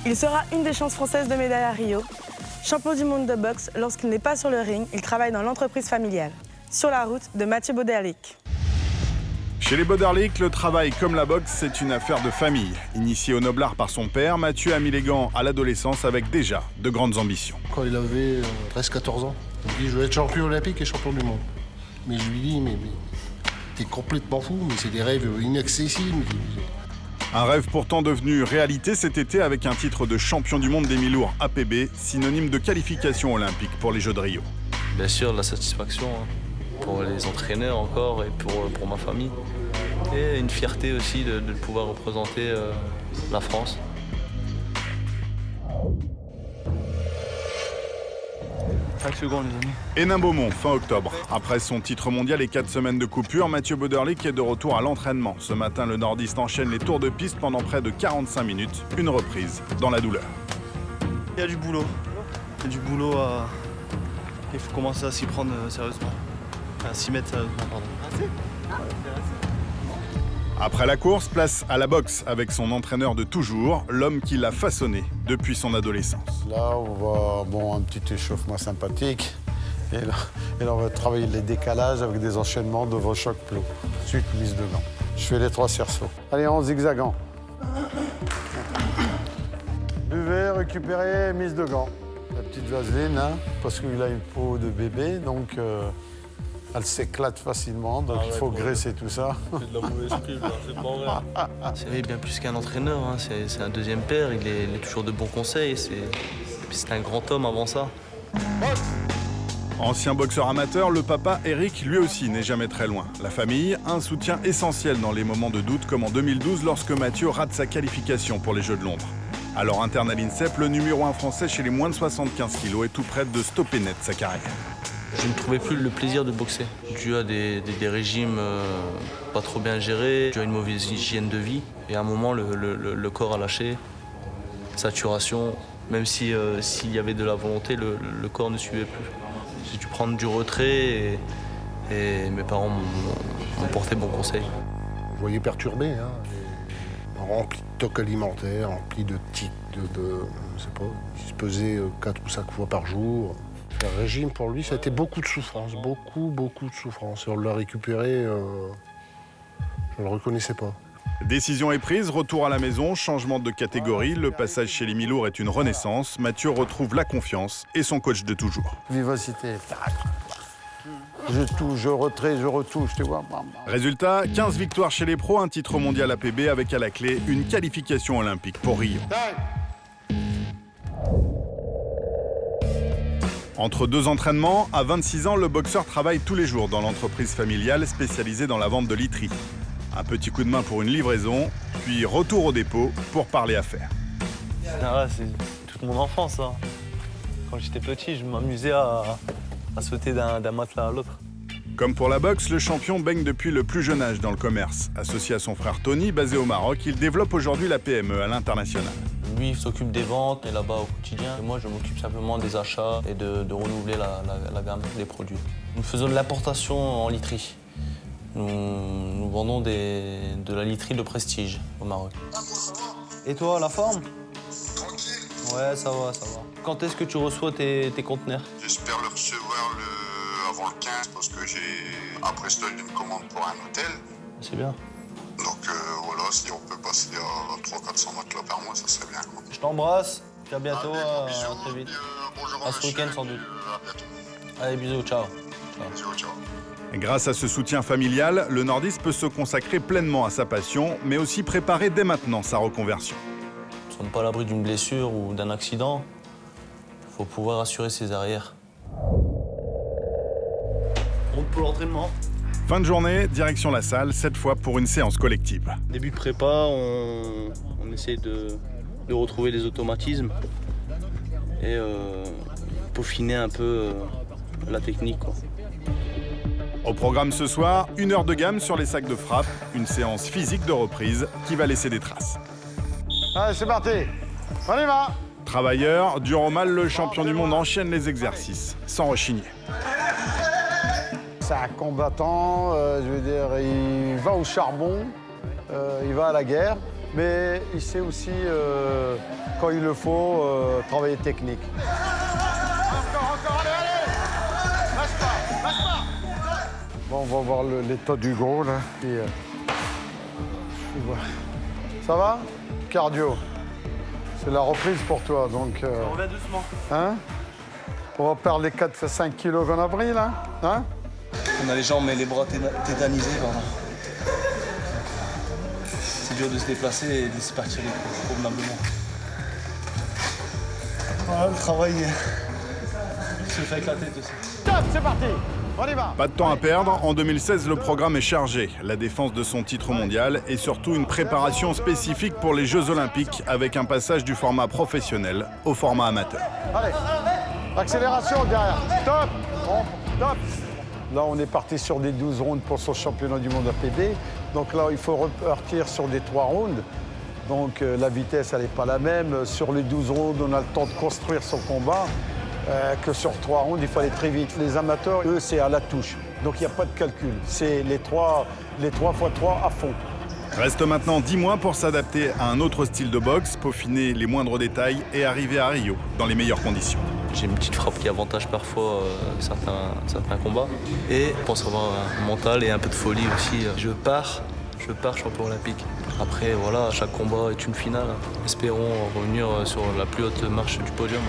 Il sera une des chances françaises de médaille à Rio. Champion du monde de boxe, lorsqu'il n'est pas sur le ring, il travaille dans l'entreprise familiale. Sur la route de Mathieu Bauderlic. Chez les Bauderlic, le travail comme la boxe, c'est une affaire de famille. Initié au noblard par son père, Mathieu a mis les gants à l'adolescence avec déjà de grandes ambitions. Quand il avait 13-14 ans, il me dit « Je veux être champion olympique et champion du monde ». Mais je lui dis « Mais t'es complètement fou, mais c'est des rêves inaccessibles ». Un rêve pourtant devenu réalité cet été avec un titre de champion du monde des mi-lourds APB, synonyme de qualification olympique pour les Jeux de Rio. Bien sûr, la satisfaction pour les entraîneurs encore et pour ma famille. Et une fierté aussi de pouvoir représenter la France. Hénin Beaumont, fin octobre. Après son titre mondial et 4 semaines de coupure, Mathieu Bauderlic est de retour à l'entraînement. Ce matin, le nordiste enchaîne les tours de piste pendant près de 45 minutes. Une reprise dans la douleur. Il y a du boulot. Il y a du boulot à... Il faut commencer à s'y prendre sérieusement. À s'y mettre sérieusement, pardon. Après la course, place à la boxe avec son entraîneur de toujours, l'homme qui l'a façonné depuis son adolescence. Là, on va un petit échauffement sympathique. Et là, on va travailler les décalages avec des enchaînements devant choc plot. Ensuite, mise de gants. Je fais les 3 cerceaux. Allez, en zigzagant. Buvez, récupérez, mise de gants. La petite vaseline, hein, parce qu'il a une peau de bébé, donc elle s'éclate facilement, donc il faut graisser tout ça. C'est de la mauvaise pub, c'est pas vrai. C'est bien plus qu'un entraîneur, hein. C'est un deuxième père, il est toujours de bons conseils. C'est un grand homme avant ça. Ancien boxeur amateur, le papa Eric, lui aussi, n'est jamais très loin. La famille, un soutien essentiel dans les moments de doute, comme en 2012 lorsque Mathieu rate sa qualification pour les Jeux de Londres. Alors interne à l'INSEP, le numéro 1 français chez les moins de 75 kilos est tout près de stopper net sa carrière. Je ne trouvais plus le plaisir de boxer, dû à des régimes pas trop bien gérés, dû à une mauvaise hygiène de vie. Et à un moment, le corps a lâché, saturation. Même s'il y avait de la volonté, le corps ne suivait plus. J'ai dû prendre du retrait et mes parents m'ont porté bon conseil. Je voyais perturbé, hein, rempli de tocs alimentaires, rempli de tics, je sais pas, il se pesait 4 ou 5 fois par jour. Faire régime, pour lui, ça a été beaucoup de souffrance, beaucoup de souffrance. Et on l'a récupéré, je ne le reconnaissais pas. Décision est prise, retour à la maison, changement de catégorie. Le passage chez les mi-lourds est une renaissance. Mathieu retrouve la confiance et son coach de toujours. Vivacité. Je touche, je retrais, je retouche, tu vois. Résultat, 15 victoires chez les pros, un titre mondial APB avec à la clé une qualification olympique pour Rio. Entre 2 entraînements, à 26 ans, le boxeur travaille tous les jours dans l'entreprise familiale spécialisée dans la vente de literie. Un petit coup de main pour une livraison, puis retour au dépôt pour parler affaires. C'est toute mon enfance, hein. Quand j'étais petit, je m'amusais à sauter d'un matelas à l'autre. Comme pour la boxe, le champion baigne depuis le plus jeune âge dans le commerce. Associé à son frère Tony, basé au Maroc, il développe aujourd'hui la PME à l'international. Lui, il s'occupe des ventes et là-bas au quotidien. Et moi, je m'occupe simplement des achats et de renouveler la gamme des produits. Nous faisons de l'importation en literie. Nous vendons de la literie de prestige au Maroc. Et toi, la forme? Tranquille. Ouais, ça va. Quand est-ce que tu reçois tes conteneurs? J'espère le recevoir avant le 15 parce que j'ai un prestol d'une commande pour un hôtel. C'est bien. Donc voilà, si on peut passer à 300-400 matelas par mois, ça serait bien. Quoi. Je t'embrasse. Puis à bientôt, Allez, à bisous, très vite. bonjour À ce monsieur, week-end sans doute. à bientôt. Allez, bisous, ciao. Bisous, ciao. Grâce à ce soutien familial, le nordiste peut se consacrer pleinement à sa passion, mais aussi préparer dès maintenant sa reconversion. Nous ne sommes pas à l'abri d'une blessure ou d'un accident. Il faut pouvoir assurer ses arrières. On pour l'entraînement. Fin de journée, direction la salle, cette fois pour une séance collective. Début de prépa, on essaie de retrouver les automatismes et peaufiner un peu la technique, quoi. Au programme ce soir, 1 heure de gamme sur les sacs de frappe, une séance physique de reprise qui va laisser des traces. Allez, c'est parti. On y va. Travailleur, dur au mal, le champion du monde enchaîne les exercices, sans rechigner. C'est un combattant, je veux dire, il va au charbon, il va à la guerre. mais il sait aussi, quand il le faut, travailler technique. Bon, on va voir l'état du gros, là. Et, ça va? Cardio. C'est la reprise pour toi, donc... On revient doucement. Hein? On va perdre les 4 à 5 kilos qu'on a pris, là? Hein? On a les jambes et les bras tétanisés, pardon. C'est dur de se déplacer et de se partir convenablement. Voilà, le travail se fait avec la tête aussi. Top, c'est parti! On y va! Pas de temps à perdre, en 2016, le programme est chargé. La défense de son titre mondial et surtout une préparation spécifique pour les Jeux Olympiques avec un passage du format professionnel au format amateur. Allez, accélération derrière. Stop, stop. Là, on est parti sur des 12 rounds pour son championnat du monde APB. Donc là, il faut repartir sur des 3 rounds. Donc la vitesse, elle n'est pas la même. Sur les 12 rounds, on a le temps de construire son combat. Que sur 3 rounds, il faut aller très vite. Les amateurs, eux, c'est à la touche. Donc il n'y a pas de calcul. C'est les 3 x 3 à fond. Reste maintenant 10 mois pour s'adapter à un autre style de boxe, peaufiner les moindres détails et arriver à Rio dans les meilleures conditions. J'ai une petite frappe qui avantage parfois certains combats. Et je pense avoir un mental et un peu de folie aussi. Je pars champion olympique. Après, voilà, chaque combat est une finale. Espérons revenir sur la plus haute marche du podium.